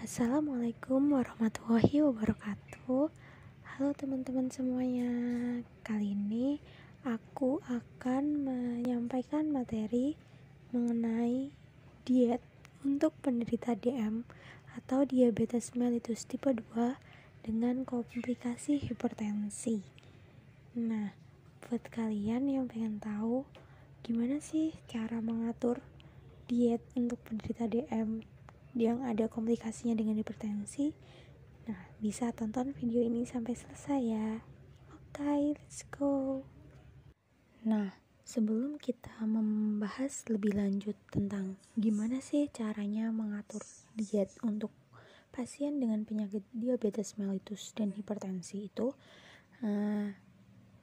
Assalamualaikum warahmatullahi wabarakatuh. Halo teman-teman semuanya. Kali ini aku akan menyampaikan materi mengenai diet untuk penderita DM atau diabetes mellitus tipe 2 dengan komplikasi hipertensi. Nah, buat kalian yang pengen tahu gimana sih cara mengatur diet untuk penderita DM yang ada komplikasinya dengan hipertensi, nah bisa tonton video ini sampai selesai ya. Oke, let's go. Nah, sebelum kita membahas lebih lanjut tentang gimana sih caranya mengatur diet untuk pasien dengan penyakit diabetes mellitus dan hipertensi itu,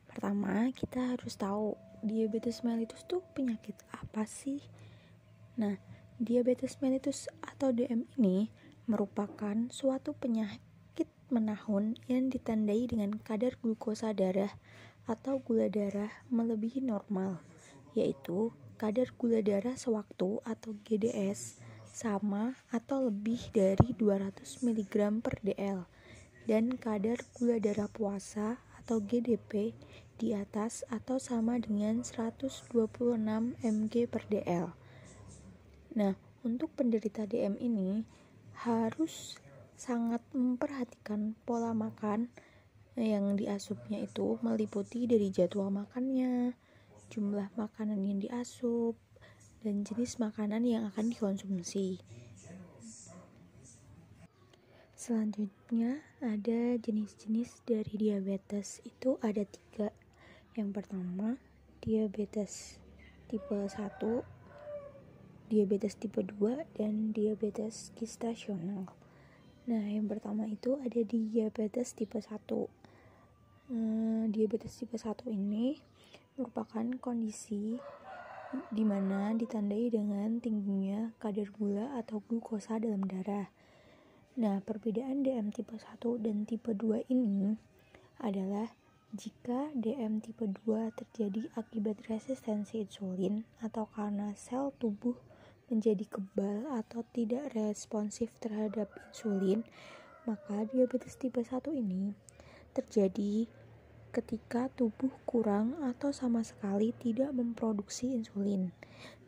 pertama kita harus tahu diabetes mellitus tuh penyakit apa sih. Nah, diabetes mellitus atau DM ini merupakan suatu penyakit menahun yang ditandai dengan kadar glukosa darah atau gula darah melebihi normal, yaitu kadar gula darah sewaktu atau GDS sama atau lebih dari 200 mg per dl dan kadar gula darah puasa atau GDP di atas atau sama dengan 126 mg per dl. Nah, untuk penderita DM ini harus sangat memperhatikan pola makan yang diasupnya itu meliputi dari jadwal makannya, jumlah makanan yang diasup, dan jenis makanan yang akan dikonsumsi. Selanjutnya ada jenis-jenis dari diabetes, itu ada 3. Yang pertama, diabetes tipe 1, diabetes tipe 2, dan diabetes gestasional. Nah, yang pertama itu ada diabetes tipe 1. Diabetes tipe 1 ini merupakan kondisi di mana ditandai dengan tingginya kadar gula atau glukosa dalam darah. Nah, perbedaan DM tipe 1 dan tipe 2 ini adalah jika DM tipe 2 terjadi akibat resistensi insulin atau karena sel tubuh menjadi kebal atau tidak responsif terhadap insulin, maka diabetes tipe 1 ini terjadi ketika tubuh kurang atau sama sekali tidak memproduksi insulin.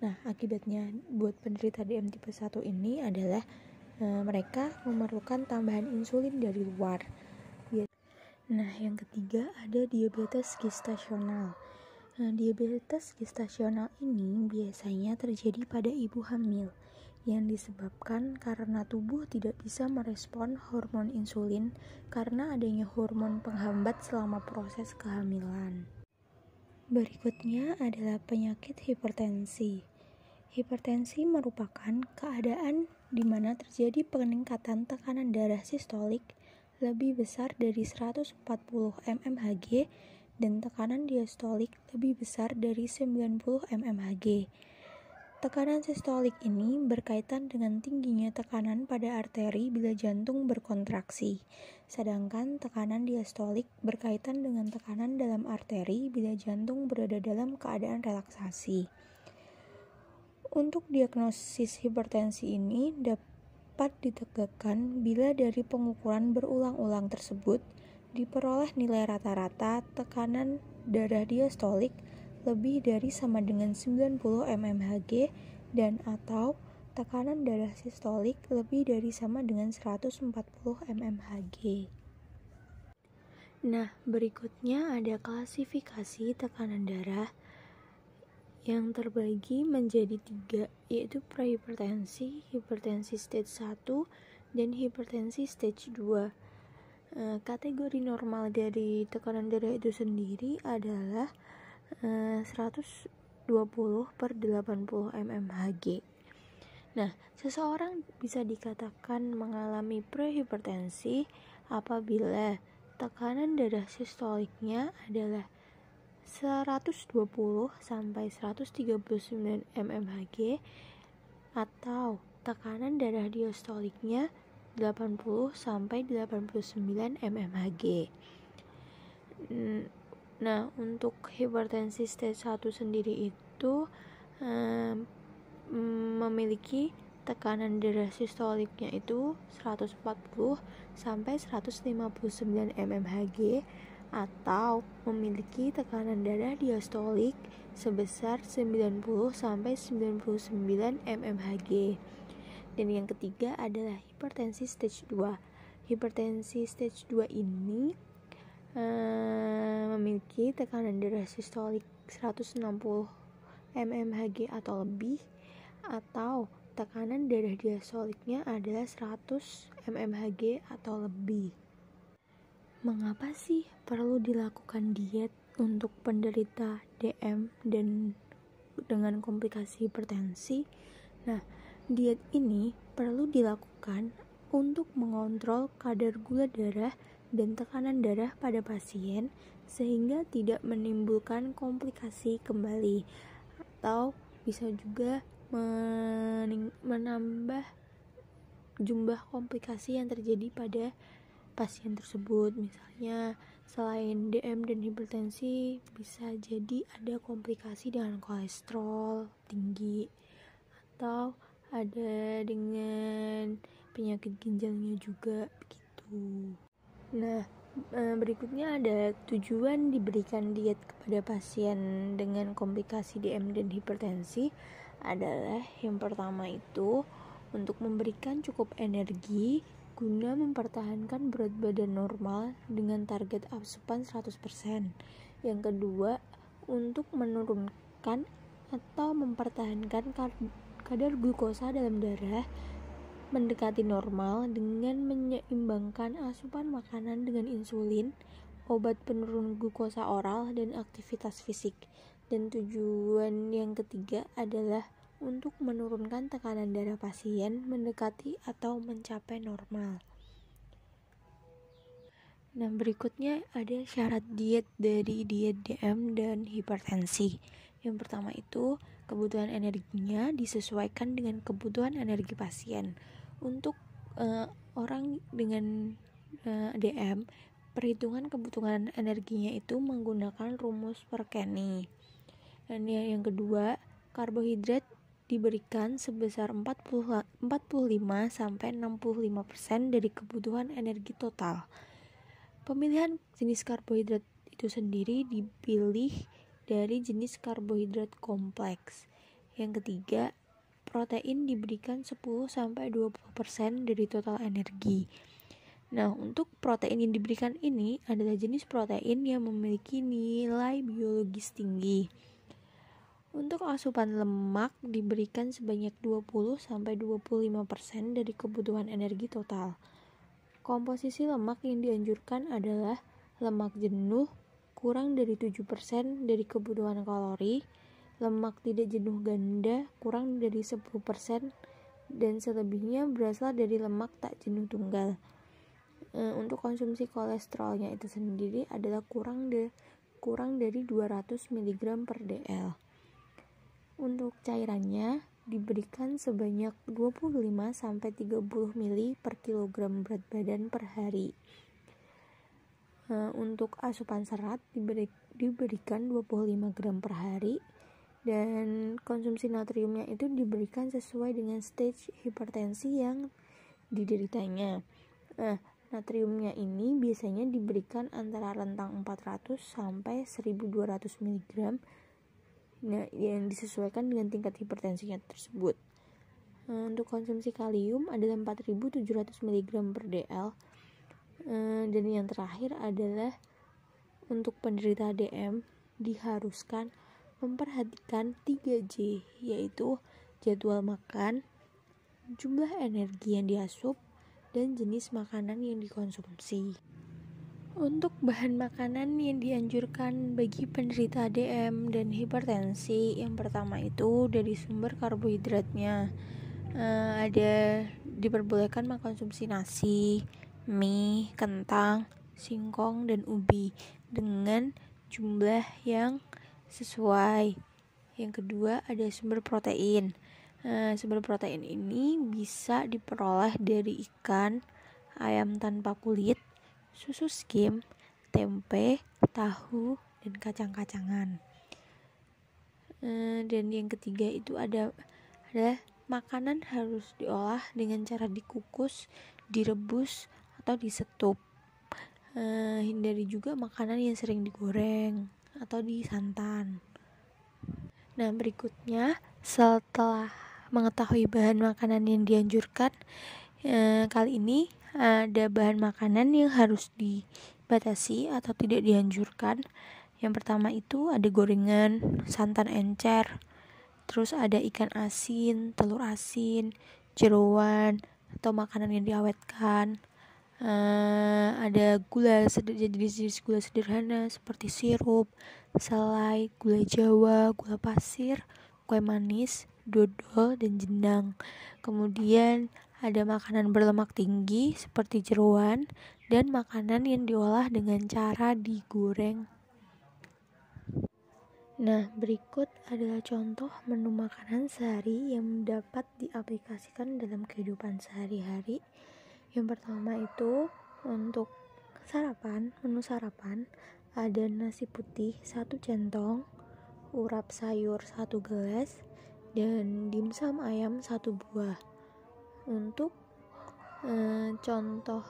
Nah, akibatnya buat penderita DM tipe 1 ini adalah mereka memerlukan tambahan insulin dari luar. Nah, yang ketiga ada diabetes gestasional. Nah, diabetes gestasional ini biasanya terjadi pada ibu hamil yang disebabkan karena tubuh tidak bisa merespon hormon insulin karena adanya hormon penghambat selama proses kehamilan. Berikutnya adalah penyakit hipertensi. Hipertensi merupakan keadaan di mana terjadi peningkatan tekanan darah sistolik lebih besar dari 140 mmHg dan tekanan diastolik lebih besar dari 90 mmHg. Tekanan sistolik ini berkaitan dengan tingginya tekanan pada arteri bila jantung berkontraksi, sedangkan tekanan diastolik berkaitan dengan tekanan dalam arteri bila jantung berada dalam keadaan relaksasi. Untuk diagnosis hipertensi ini dapat ditegakkan bila dari pengukuran berulang-ulang tersebut diperoleh nilai rata-rata tekanan darah diastolik lebih dari sama dengan 90 mmHg dan atau tekanan darah sistolik lebih dari sama dengan 140 mmHg. Nah, berikutnya ada klasifikasi tekanan darah yang terbagi menjadi 3, yaitu prehipertensi, hipertensi stage 1, dan hipertensi stage 2. Kategori normal dari tekanan darah itu sendiri adalah 120/80 mmHg. Nah, seseorang bisa dikatakan mengalami prehipertensi apabila tekanan darah sistoliknya adalah 120 sampai 139 mmHg atau tekanan darah diastoliknya 80 sampai 89 mmHg. Nah, untuk hipertensi stage 1 sendiri itu memiliki tekanan darah sistoliknya itu 140 sampai 159 mmHg, atau memiliki tekanan darah diastolik sebesar 90 sampai 99 mmHg. Dan yang ketiga adalah hipertensi stage 2. Hipertensi stage 2 ini memiliki tekanan darah sistolik 160 mmHg atau lebih, atau tekanan darah diastoliknya adalah 100 mmHg atau lebih. Mengapa sih perlu dilakukan diet untuk penderita DM dan dengan komplikasi hipertensi? Nah, diet ini perlu dilakukan untuk mengontrol kadar gula darah dan tekanan darah pada pasien sehingga tidak menimbulkan komplikasi kembali, atau bisa juga menambah jumlah komplikasi yang terjadi pada pasien tersebut. Misalnya selain DM dan hipertensi, bisa jadi ada komplikasi dengan kolesterol tinggi, atau ada dengan penyakit ginjalnya juga begitu. Nah, berikutnya ada tujuan diberikan diet kepada pasien dengan komplikasi DM dan hipertensi adalah yang pertama itu untuk memberikan cukup energi guna mempertahankan berat badan normal dengan target asupan 100%. Yang kedua, untuk menurunkan atau mempertahankan kadar glukosa dalam darah mendekati normal dengan menyeimbangkan asupan makanan dengan insulin, obat penurun glukosa oral, dan aktivitas fisik. Dan tujuan yang ketiga adalah untuk menurunkan tekanan darah pasien mendekati atau mencapai normal. Nah, berikutnya ada syarat diet dari diet DM dan hipertensi. Yang pertama itu, kebutuhan energinya disesuaikan dengan kebutuhan energi pasien. Untuk orang dengan DM, perhitungan kebutuhan energinya itu menggunakan rumus Perkeni. Dan yang kedua, karbohidrat diberikan sebesar 45 sampai 65% dari kebutuhan energi total. Pemilihan jenis karbohidrat itu sendiri dipilih dari jenis karbohidrat kompleks. Yang ketiga, protein diberikan 10 sampai 20% dari total energi. Nah, untuk protein yang diberikan ini adalah jenis protein yang memiliki nilai biologis tinggi. Untuk asupan lemak diberikan sebanyak 20 sampai 25% dari kebutuhan energi total. Komposisi lemak yang dianjurkan adalah lemak jenuh kurang dari 7% dari kebutuhan kalori, lemak tidak jenuh ganda kurang dari 10%, dan selebihnya berasal dari lemak tak jenuh tunggal. Untuk konsumsi kolesterolnya itu sendiri adalah kurang dari 200 mg per dl. Untuk cairannya diberikan sebanyak 25 sampai 30 ml per kilogram berat badan per hari. Untuk asupan serat diberikan 25 gram per hari, dan konsumsi natriumnya itu diberikan sesuai dengan stage hipertensi yang dideritanya. Natriumnya ini biasanya diberikan antara rentang 400 sampai 1200 mg. Nah, yang disesuaikan dengan tingkat hipertensinya tersebut. Untuk konsumsi kalium adalah 4700 mg per dl. Dan yang terakhir adalah untuk penderita DM diharuskan memperhatikan 3J, yaitu jadwal makan, jumlah energi yang diasup, dan jenis makanan yang dikonsumsi. Untuk bahan makanan yang dianjurkan bagi penderita DM dan hipertensi, yang pertama itu dari sumber karbohidratnya. Ada diperbolehkan mengkonsumsi nasi, mie, kentang, singkong, dan ubi dengan jumlah yang sesuai. Yang kedua ada sumber protein. Sumber protein ini bisa diperoleh dari ikan, ayam tanpa kulit, susu skim, tempe, tahu, dan kacang-kacangan. Dan yang ketiga itu adalah makanan harus diolah dengan cara dikukus, direbus, atau disetup. Hindari juga makanan yang sering digoreng atau disantan. Nah, berikutnya setelah mengetahui bahan makanan yang dianjurkan, kali ini ada bahan makanan yang harus dibatasi atau tidak dianjurkan. Yang pertama itu ada gorengan, santan encer, terus ada ikan asin, telur asin, jeroan, atau makanan yang diawetkan. Ada gula, jenis-jenis gula sederhana seperti sirup, selai, gula jawa, gula pasir, kue manis, dodol, dan jenang. Kemudian ada makanan berlemak tinggi seperti jeroan dan makanan yang diolah dengan cara digoreng. Nah, berikut adalah contoh menu makanan sehari yang dapat diaplikasikan dalam kehidupan sehari-hari. Yang pertama itu untuk sarapan, menu sarapan ada nasi putih 1 centong, urap sayur 1 gelas, dan dimsum ayam 1 buah. Untuk contoh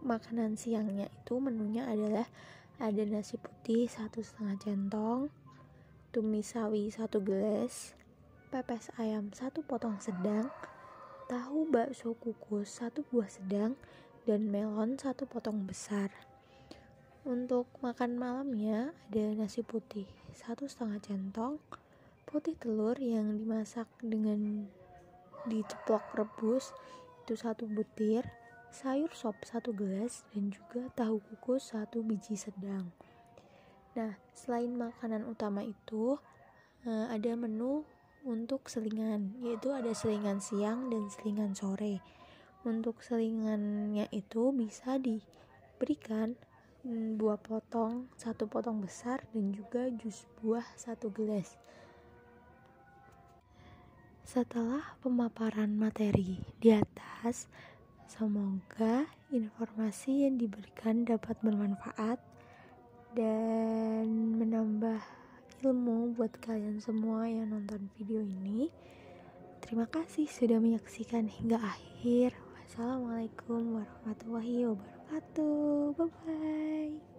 makanan siangnya itu menunya adalah ada nasi putih 1,5 centong, tumis sawi 1 gelas, pepes ayam 1 potong sedang, tahu bakso kukus 1 buah sedang, dan melon 1 potong besar. Untuk makan malamnya ada nasi putih 1,5 centong, putih telur yang dimasak dengan diceplok rebus itu 1 butir, sayur sop 1 gelas, dan juga tahu kukus 1 biji sedang. Nah, selain makanan utama itu ada menu untuk selingan, yaitu ada selingan siang dan selingan sore. Untuk selingannya itu bisa diberikan buah potong 1 potong besar dan juga jus buah 1 gelas. Setelah pemaparan materi di atas, semoga informasi yang diberikan dapat bermanfaat dan menambah ilmu buat kalian semua yang nonton video ini. Terima kasih sudah menyaksikan hingga akhir. Wassalamualaikum warahmatullahi wabarakatuh. Bye bye.